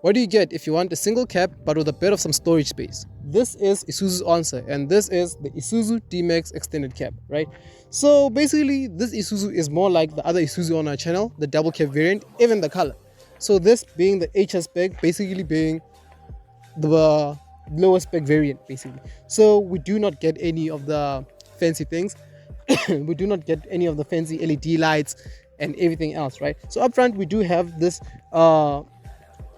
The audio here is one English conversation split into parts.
What do you get if you want a single cab but with a bit of some storage space? This is Isuzu's answer, and this is the Isuzu D-Max Extended Cab, right? So basically, this Isuzu is more like the other Isuzu on our channel, the double cab variant, even the color. So this being the HS spec, basically being the lower spec variant, basically. So we do not get any of the fancy things. We do not get any of the fancy LED lights and everything else, right? So up front, we do have this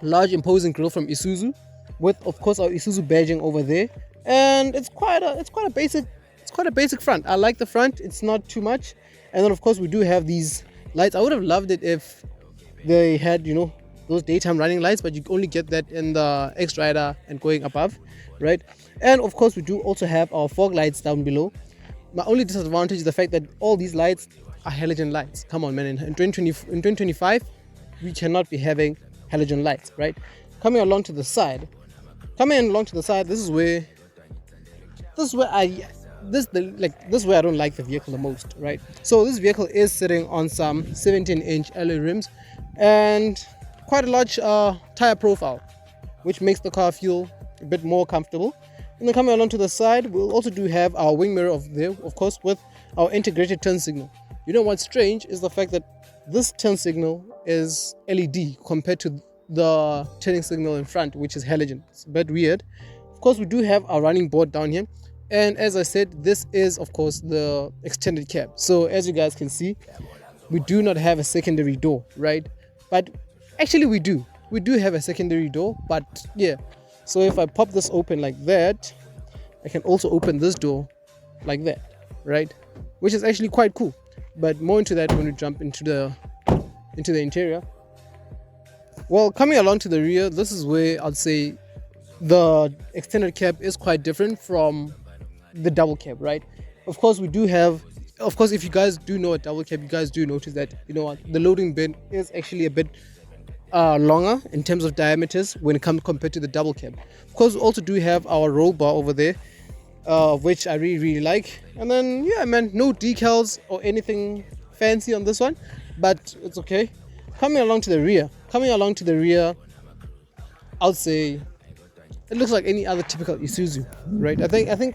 large imposing grille from Isuzu, with of course our Isuzu badging over there, and it's quite a basic front. I like the front; it's not too much. And then of course we do have these lights. I would have loved it if they had, you know, those daytime running lights, but you only get that in the X Rider and going above, right? And of course we do also have our fog lights down below. My only disadvantage is the fact that all these lights are halogen lights. Come on, man! In 2025, we cannot be having halogen lights, right? Coming along to the side, this is where I don't like the vehicle the most, right? So this vehicle is sitting on some 17-inch alloy rims and quite a large tire profile, which makes the car feel a bit more comfortable. And then coming along to the side, we'll also do have our wing mirror over there, of course, with our integrated turn signal. You know what's strange is the fact that this turn signal is LED compared to the turning signal in front, which is halogen. It's a bit weird. Of course, we do have our running board down here, and as I said, this is of course the extended cab. So as you guys can see, we do not have a secondary door, right? But actually we do have a secondary door, but yeah. So if I pop this open like that, I can also open this door like that, right? Which is actually quite cool. But more into that when we jump into the interior. Well, coming along to the rear, this is where I'd say the extended cab is quite different from the double cab, right? Of course, we do have, of course, if you guys do know a double cab, you guys do notice that, you know what, the loading bin is actually a bit longer in terms of diameters when it comes compared to the double cab. Of course, we also do have our roll bar over there, which I really like. And then yeah, man, no decals or anything fancy on this one, but it's okay. Coming along to the rear, I would say it looks like any other typical Isuzu, right? I think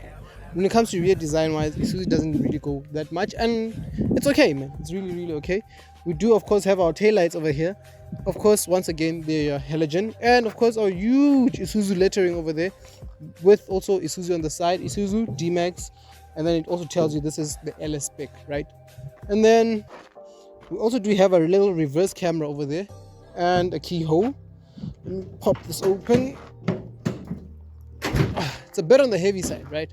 when it comes to rear design wise, Isuzu doesn't really go that much, and it's okay, man. It's really okay. We do of course have our taillights over here. Of course, once again, they are halogen, and of course our huge Isuzu lettering over there, with also Isuzu on the side, Isuzu D-Max, and then it also tells you this is the LS spec, right? And then we also do have a little reverse camera over there and a keyhole. Let me pop this open. It's a bit on the heavy side, right?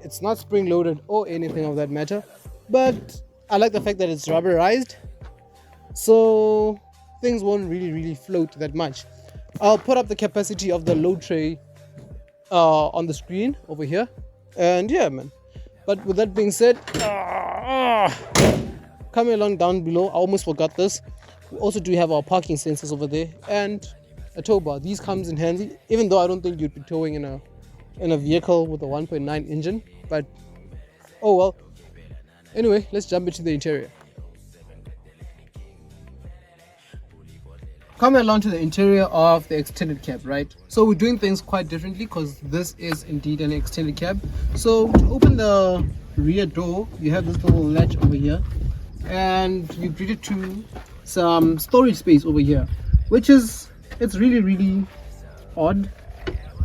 It's not spring loaded or anything of that matter, but I like the fact that it's rubberized, so things won't really float that much. I'll put up the capacity of the load tray on the screen over here, and yeah, man. But with that being said, coming along down below, I almost forgot this. We also do have our parking sensors over there and a tow bar. These comes in handy, even though I don't think you'd be towing in a vehicle with a 1.9 engine, but oh well. Anyway, let's jump into the interior. Coming along to the interior of the extended cab, right? So we're doing things quite differently because this is indeed an extended cab. So to open the rear door, you have this little latch over here, and you're greeted to some storage space over here, which is, it's really odd.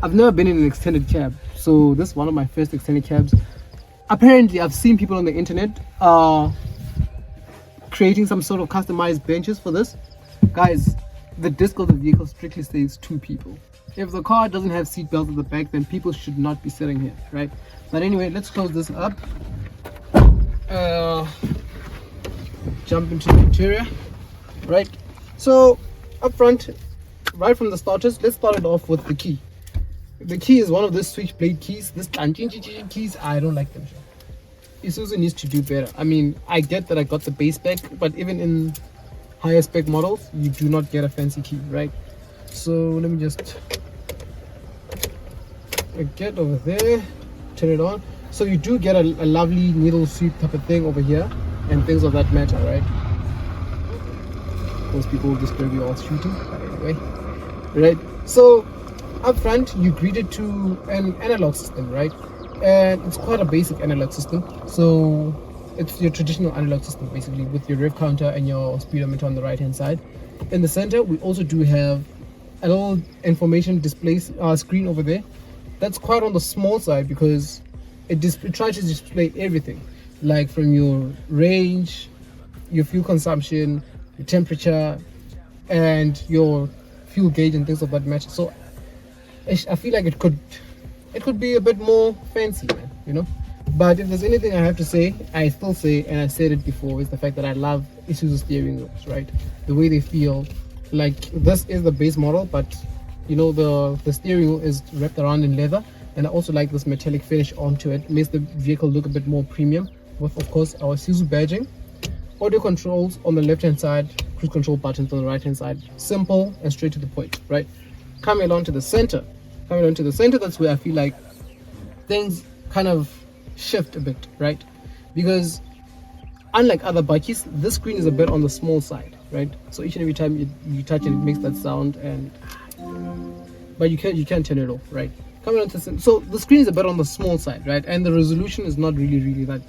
I've never been in an extended cab, so this is one of my first extended cabs. Apparently, I've seen people on the internet creating some sort of customized benches for this. Guys, the disc of the vehicle strictly says 2 people. If the car doesn't have seat belts at the back, then people should not be sitting here, right? But anyway, let's close this up. Jump into the interior, right? So up front, right from the starters, let's start it off with the key. The key is one of these switchblade keys. This keys, I don't like them. Isuzu needs to do better. I mean, I get that I got the base spec, but even in higher spec models, you do not get a fancy key, right? So let me just get over there, turn it on. So you do get a lovely needle sweep type of thing over here and things of that matter, right? Most people will disturb you all shooting, but anyway. right? So up front you greeted to an analog system, right? And it's quite a basic analog system. So it's your traditional analog system basically, with your rev counter and your speedometer on the right hand side. In the center we also do have a little information display screen over there. That's quite on the small side because it tries to display everything, like from your range, your fuel consumption, your temperature, and your fuel gauge and things of that nature. So I feel like it could be a bit more fancy, man, you know. But if there's anything I have to say, I still say, and I said it before, is the fact that I love Isuzu steering wheels, right? The way they feel. Like, this is the base model, but you know, the steering wheel is wrapped around in leather, and I also like this metallic finish onto it. It makes the vehicle look a bit more premium, with of course our Isuzu badging. Audio controls on the left hand side, cruise control buttons on the right hand side. Simple and straight to the point, right? Coming along to the center, that's where I feel like things kind of shift a bit, right? Because unlike other bikes, this screen is a bit on the small side, right? So each and every time you touch it, it makes that sound, and but you can't turn it off, right? Coming on to so the screen is a bit on the small side, right? And the resolution is not really that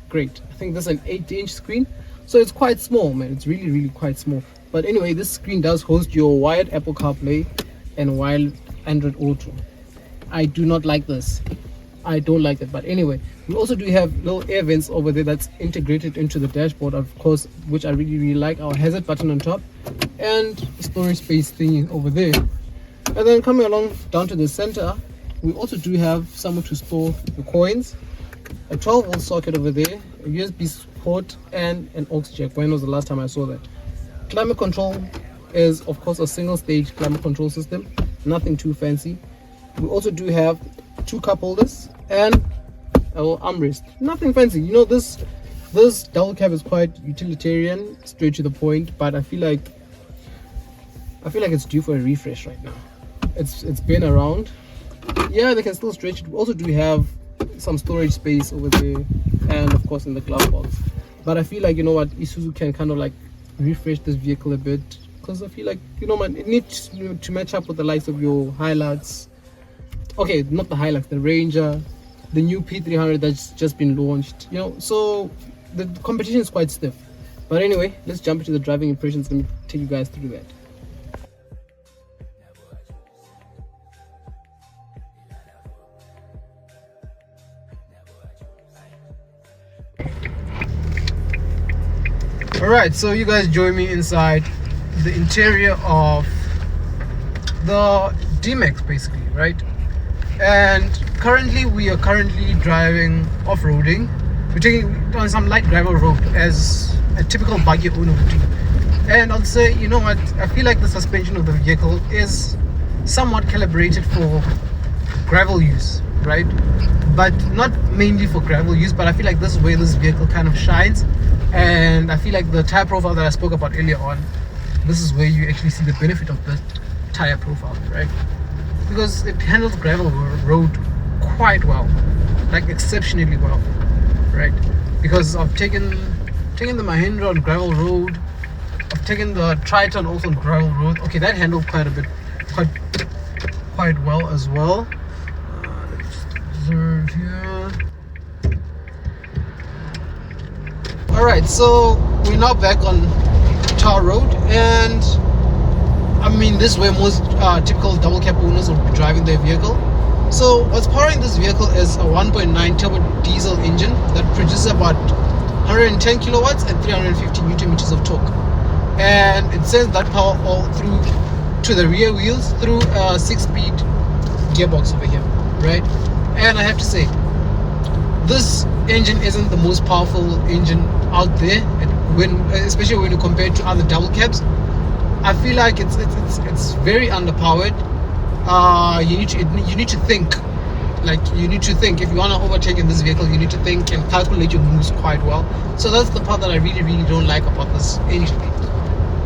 great. I think this is an 8-inch screen, so it's quite small, man. It's really quite small. But anyway, this screen does host your wired Apple CarPlay and wired Android Auto. I do not like this. I don't like it. But anyway, we also do have little air vents over there that's integrated into the dashboard, of course, which I really like. Our hazard button on top and storage space thingy over there. And then coming along down to the center, we also do have somewhere to store the coins, a 12-volt socket over there, a USB port, and an aux jack. When was the last time I saw that? Climate control is of course a single stage climate control system, nothing too fancy. We also do have 2 cup holders and our armrest, nothing fancy. You know, this double cab is quite utilitarian, straight to the point, but I feel like it's due for a refresh right now. It's been around. Yeah, they can still stretch it. We also do have some storage space over there, and of course in the glove box. But I feel like, you know what, Isuzu can kind of like refresh this vehicle a bit, because I feel like, you know, man, it needs to match up with the likes of your Hilux. Okay, not the Hilux, the Ranger, the new P300 that's just been launched, you know. So the competition is quite stiff. But anyway, let's jump into the driving impressions. Let me take you guys through that. Alright, so you guys join me inside the interior of the D-Max basically, right? And currently we are driving off-roading. We're taking on some light gravel road as a typical buggy owner would do. And I'll say, you know what, I feel like the suspension of the vehicle is somewhat calibrated for gravel use, right? But not mainly for gravel use, but I feel like this is where this vehicle kind of shines. And I feel like the tire profile that I spoke about earlier on, this is where you actually see the benefit of the tire profile, right? Because it handles gravel road quite well, like exceptionally well, right? Because I've taken the Mahindra on gravel road, I've taken the Triton also on gravel road. Okay, that handled quite a bit, quite well as well. Let me just observe here. Alright, so we're now back on tar road, and I mean, this is where most typical double cab owners will be driving their vehicle. So what's powering this vehicle is a 1.9 turbo diesel engine that produces about 110 kilowatts and 350 newton meters of torque, and it sends that power all through to the rear wheels through a 6-speed gearbox over here, right? And I have to say, this engine isn't the most powerful engine out there, especially when you compare it to other double cabs. I feel like it's very underpowered. You need to think. Like, you need to think. If you want to overtake in this vehicle, you need to think and calculate your moves quite well. So that's the part that I really don't like about this engine.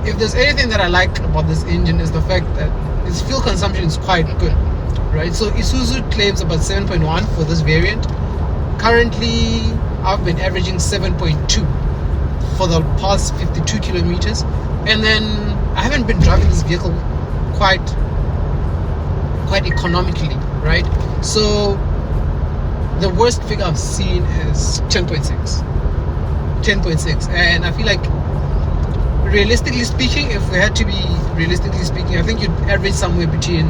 If there's anything that I like about this engine, is the fact that its fuel consumption is quite good, right? So Isuzu claims about 7.1 for this variant. Currently, I've been averaging 7.2 for the past 52 kilometers, and then I haven't been driving this vehicle quite quite economically, right? So the worst figure I've seen is 10.6, and I feel like, realistically speaking, if we had to be realistically speaking, I think you'd average somewhere between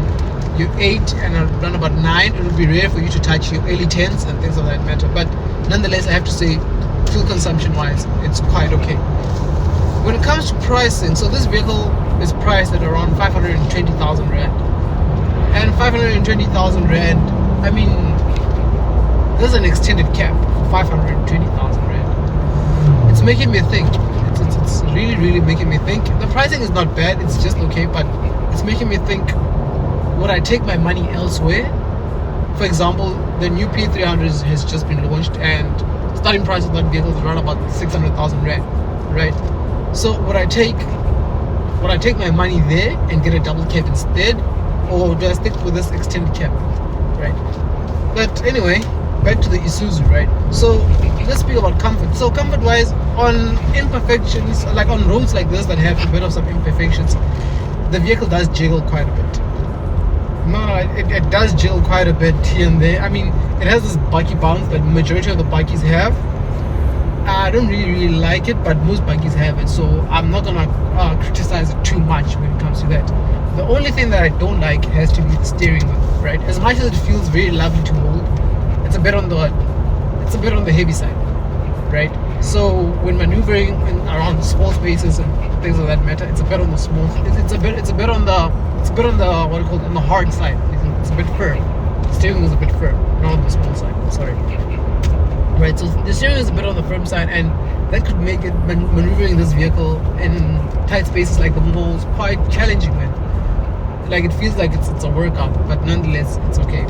your 8 and around about 9. It would be rare for you to touch your early 10s and things of that matter, but nonetheless, I have to say, fuel consumption wise, it's quite okay. When it comes to pricing, so this vehicle is priced at around 520,000 rand, and 520,000 rand, I mean, there's an extended cab for 520,000 rand. It's making me think. It's really making me think. The pricing is not bad, it's just okay, but it's making me think, would I take my money elsewhere? For example, the new P300 has just been launched, and starting price of that vehicle is around about 600,000 rand, right? So would I take my money there and get a double cab instead, or do I stick with this extended cab, right? But anyway, back to the Isuzu, right? So let's speak about comfort. So comfort wise, on imperfections, like on roads like this that have a bit of some imperfections, the vehicle does jiggle quite a bit. It does jiggle quite a bit here and there. I mean, it has this bucky bounce that majority of the buggies have. I don't really like it, but most buggies have it, so I'm not gonna criticize it too much when it comes to that. The only thing that I don't like has to be the steering wheel, right? As much as it feels very lovely to hold, it's a bit on the heavy side, right? So when maneuvering around small spaces and things of that matter, it's a bit on the small. It's a bit on the what do you call it, on the hard side. It's a bit firm. The steering wheel is a bit firm, not on the small side. Sorry. Right. So the steering wheel is a bit on the firm side, and that could make it maneuvering this vehicle in tight spaces like the malls quite challenging, man. Like it feels like it's a workout, but nonetheless, it's okay.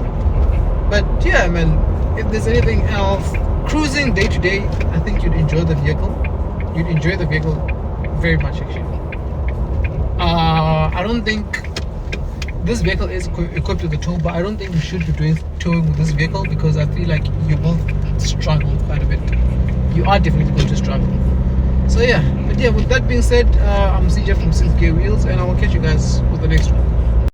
But yeah, man. If there's anything else, cruising day to day, I think you'd enjoy the vehicle. You'd enjoy the vehicle very much, actually. I don't think this vehicle is equipped with a tow, but I don't think we should be doing towing with this vehicle, because I feel like you will struggle quite a bit. You are definitely going to struggle. So yeah, but yeah, with that being said, I'm CJ from 6K Wheels, and I will catch you guys with the next one.